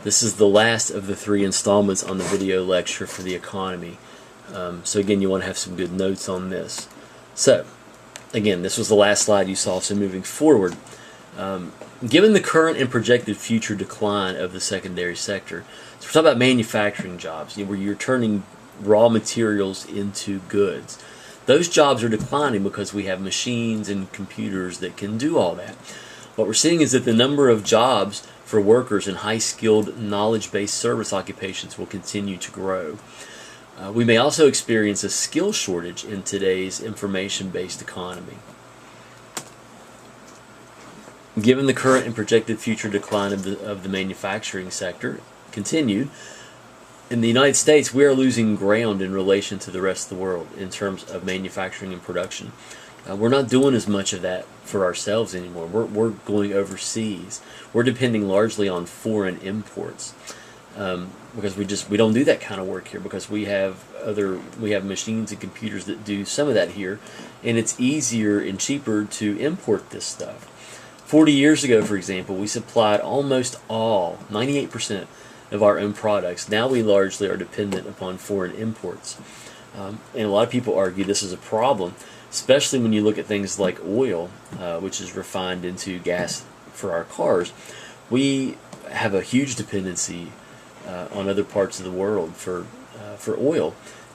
This is the last of the 3 installments on the video lecture for the economy. So again, you want to have some good notes on this. So, again, this was the last slide you saw, so moving forward. Given the current and projected future decline of the secondary sector, so we're talking about manufacturing jobs, where you're turning raw materials into goods. Those jobs are declining because we have machines and computers that can do all that. What we're seeing is that the number of jobs for workers in high-skilled, knowledge-based service occupations will continue to grow. We may also experience a skill shortage in today's information-based economy. Given the current and projected future decline of the manufacturing sector continued, in the United States we are losing ground in relation to the rest of the world in terms of manufacturing and production. We're not doing as much of that for ourselves anymore. We're going overseas. We're depending largely on foreign imports because we don't do that kind of work here, because we have machines and computers that do some of that here, and it's easier and cheaper to import this stuff. 40 years ago, for example, we supplied almost all, 98% of our own products. Now we largely are dependent upon foreign imports. And a lot of people argue this is a problem, especially when you look at things like oil, which is refined into gas for our cars. We have a huge dependency on other parts of the world for oil.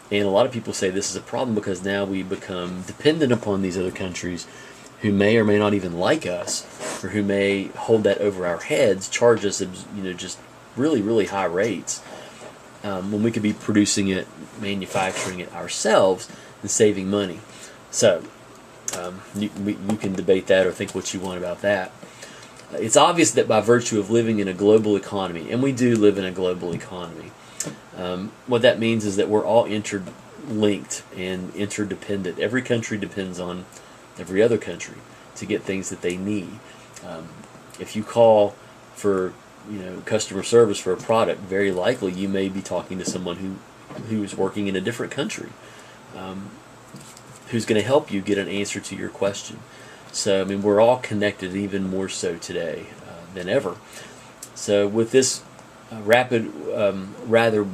And a lot of people say this is a problem because now we become dependent upon these other countries who may or may not even like us, or who may hold that over our heads, charge us, just really, really high rates, when we could be producing it, manufacturing it ourselves, and saving money. So, you can debate that or think what you want about that. It's obvious that by virtue of living in a global economy, and we do live in a global economy, what that means is that we're all interlinked and interdependent. Every country depends on every other country to get things that they need. If you call for customer service for a product, very likely you may be talking to someone who is working in a different country, who's going to help you get an answer to your question. So, we're all connected, even more so today than ever. So with this by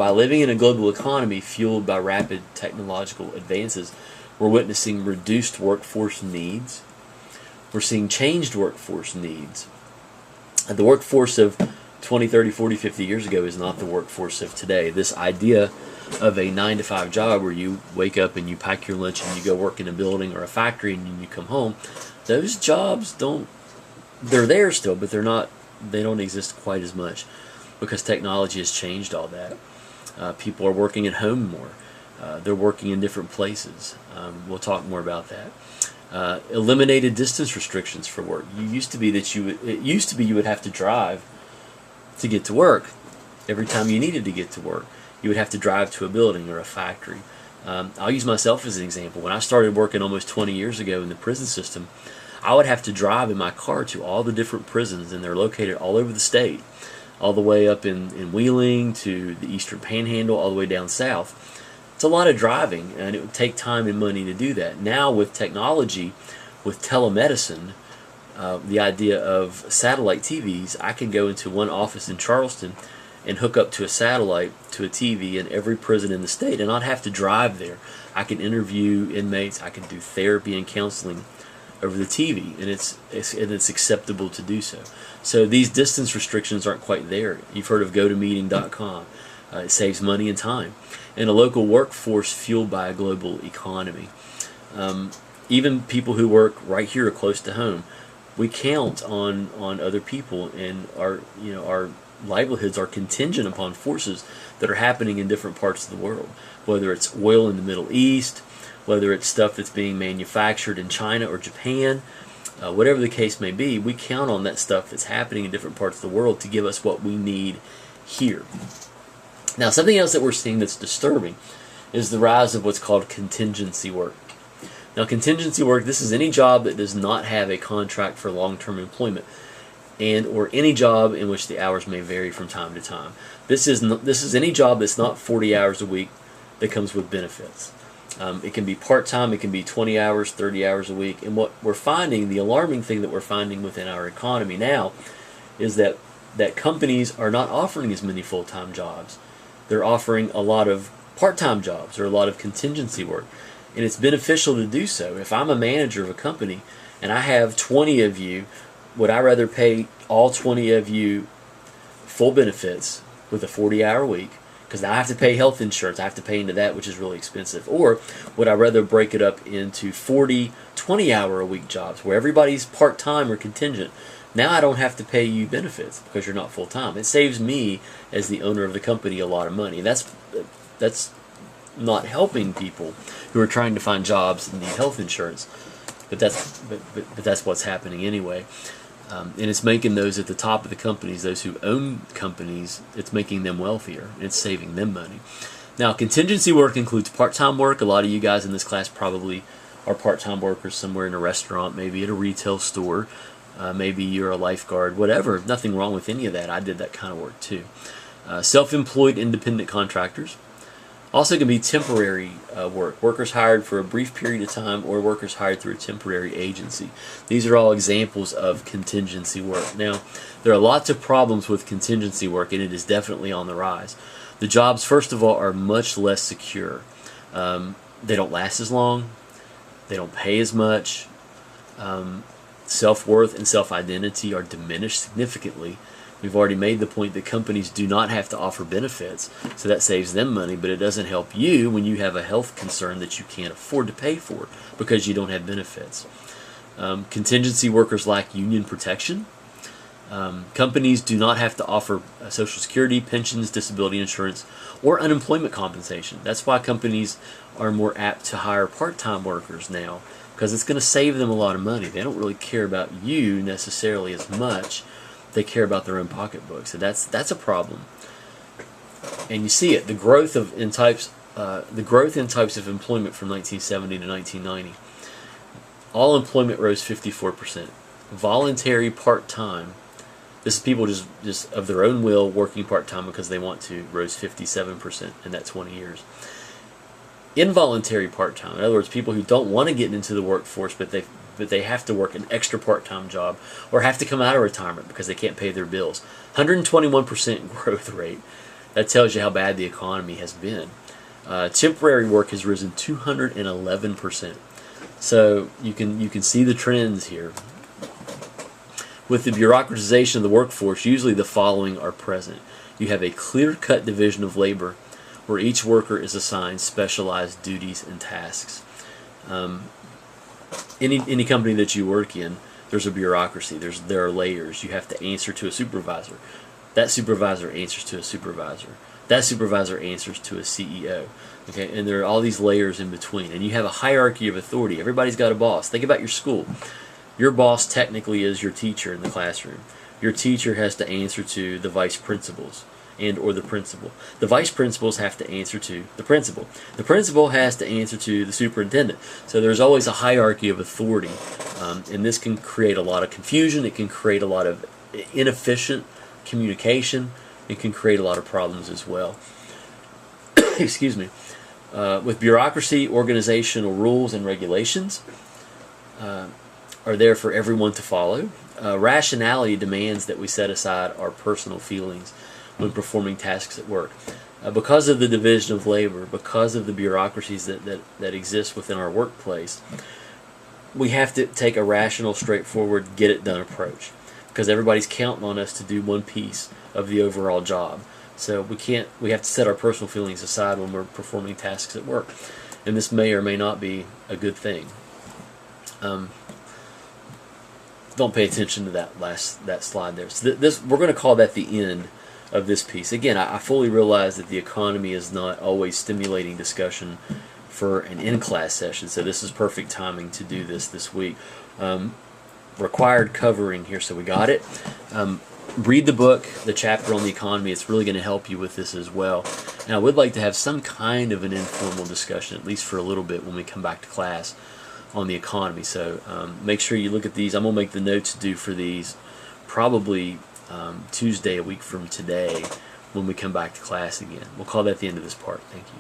living in a global economy fueled by rapid technological advances, we're witnessing reduced workforce needs. We're seeing changed workforce needs. The workforce of 20, 30, 40, 50 years ago is not the workforce of today. This idea of a 9-to-5 job where you wake up and you pack your lunch and you go work in a building or a factory and then you come home, those jobs they're there still, but they don't exist quite as much because technology has changed all that. People are working at home more. They're working in different places. We'll talk more about that. Eliminated distance restrictions for work. It used to be you would have to drive to get to work. Every time you needed to get to work, you would have to drive to a building or a factory. I'll use myself as an example. When I started working almost 20 years ago in the prison system, I would have to drive in my car to all the different prisons, and they're located all over the state, all the way up in Wheeling to the Eastern Panhandle, all the way down south. It's a lot of driving, and it would take time and money to do that. Now with technology, with telemedicine, the idea of satellite TVs, I can go into one office in Charleston and hook up to a satellite to a TV in every prison in the state and not have to drive there. I can interview inmates, I can do therapy and counseling over the TV, and it's acceptable to do so. So these distance restrictions aren't quite there. You've heard of GoToMeeting.com. It saves money and time. And a local workforce fueled by a global economy. Even people who work right here close to home, we count on other people, and our livelihoods are contingent upon forces that are happening in different parts of the world. Whether it's oil in the Middle East, whether it's stuff that's being manufactured in China or Japan, whatever the case may be, we count on that stuff that's happening in different parts of the world to give us what we need here. Now, something else that we're seeing that's disturbing is the rise of what's called contingency work. Now, contingency work, this is any job that does not have a contract for long-term employment, or any job in which the hours may vary from time to time. This is any job that's not 40 hours a week that comes with benefits. It can be part-time, it can be 20 hours, 30 hours a week. And what we're finding, the alarming thing that we're finding within our economy now, is that that companies are not offering as many full-time jobs. They're offering a lot of part-time jobs or a lot of contingency work. And it's beneficial to do so. If I'm a manager of a company and I have 20 of you, would I rather pay all 20 of you full benefits with a 40-hour week? Because now I have to pay health insurance. I have to pay into that, which is really expensive. Or would I rather break it up into 40 20-hour-a-week jobs where everybody's part-time or contingent? Now I don't have to pay you benefits because you're not full-time. It saves me, as the owner of the company, a lot of money. And that's not helping people who are trying to find jobs and need health insurance. But that's what's happening anyway. And it's making those at the top of the companies, those who own companies, it's making them wealthier. It's saving them money. Now, contingency work includes part-time work. A lot of you guys in this class probably are part-time workers somewhere in a restaurant, maybe at a retail store. Maybe you're a lifeguard, whatever. Nothing wrong with any of that. I did that kind of work too. Self-employed independent contractors. Also can be temporary work. Workers hired for a brief period of time or workers hired through a temporary agency. These are all examples of contingency work. Now, there are lots of problems with contingency work, and it is definitely on the rise. The jobs, first of all, are much less secure. They don't last as long. They don't pay as much. Self-worth and self-identity are diminished significantly. We've already made the point that companies do not have to offer benefits, so that saves them money, but it doesn't help you when you have a health concern that you can't afford to pay for because you don't have benefits. Contingency workers lack union protection. Companies do not have to offer Social Security, pensions, disability insurance, or unemployment compensation. That's why companies are more apt to hire part-time workers now, because it's going to save them a lot of money. They don't really care about you necessarily as much. They care about their own pocketbook. So that's a problem. And you see it, the growth in types of employment from 1970 to 1990. All employment rose 54%. Voluntary part-time, this is people just of their own will working part-time because they want to, rose 57% in that 20 years. Involuntary part-time, in other words, people who don't want to get into the workforce but they have to work an extra part-time job or have to come out of retirement because they can't pay their bills. 121% growth rate. That tells you how bad the economy has been. Temporary work has risen 211%. So you can see the trends here. With the bureaucratization of the workforce, usually the following are present. You have a clear-cut division of labor where each worker is assigned specialized duties and tasks. Any company that you work in, there's a bureaucracy. There are layers. You have to answer to a supervisor. That supervisor answers to a supervisor. That supervisor answers to a CEO. Okay, and there are all these layers in between. And you have a hierarchy of authority. Everybody's got a boss. Think about your school. Your boss technically is your teacher in the classroom. Your teacher has to answer to the vice principals and or the principal. The vice principals have to answer to the principal. The principal has to answer to the superintendent. So there's always a hierarchy of authority, and this can create a lot of confusion. It can create a lot of inefficient communication. It can create a lot of problems as well. Excuse me. With bureaucracy, organizational rules and regulations are there for everyone to follow. Rationality demands that we set aside our personal feelings when performing tasks at work. Because of the division of labor, because of the bureaucracies that exist within our workplace, we have to take a rational, straightforward, get-it-done approach. Because everybody's counting on us to do one piece of the overall job. So we have to set our personal feelings aside when we're performing tasks at work. And this may or may not be a good thing. Don't pay attention to that slide there. So we're going to call that the end of this piece. Again, I fully realize that the economy is not always stimulating discussion for an in-class session, so this is perfect timing to do this week. Required covering here, so we got it. Read the book, the chapter on the economy. It's really going to help you with this as well. And I would like to have some kind of an informal discussion, at least for a little bit, when we come back to class on the economy. So make sure you look at these. I'm going to make the notes due for these probably Tuesday, a week from today, when we come back to class again. We'll call that the end of this part. Thank you.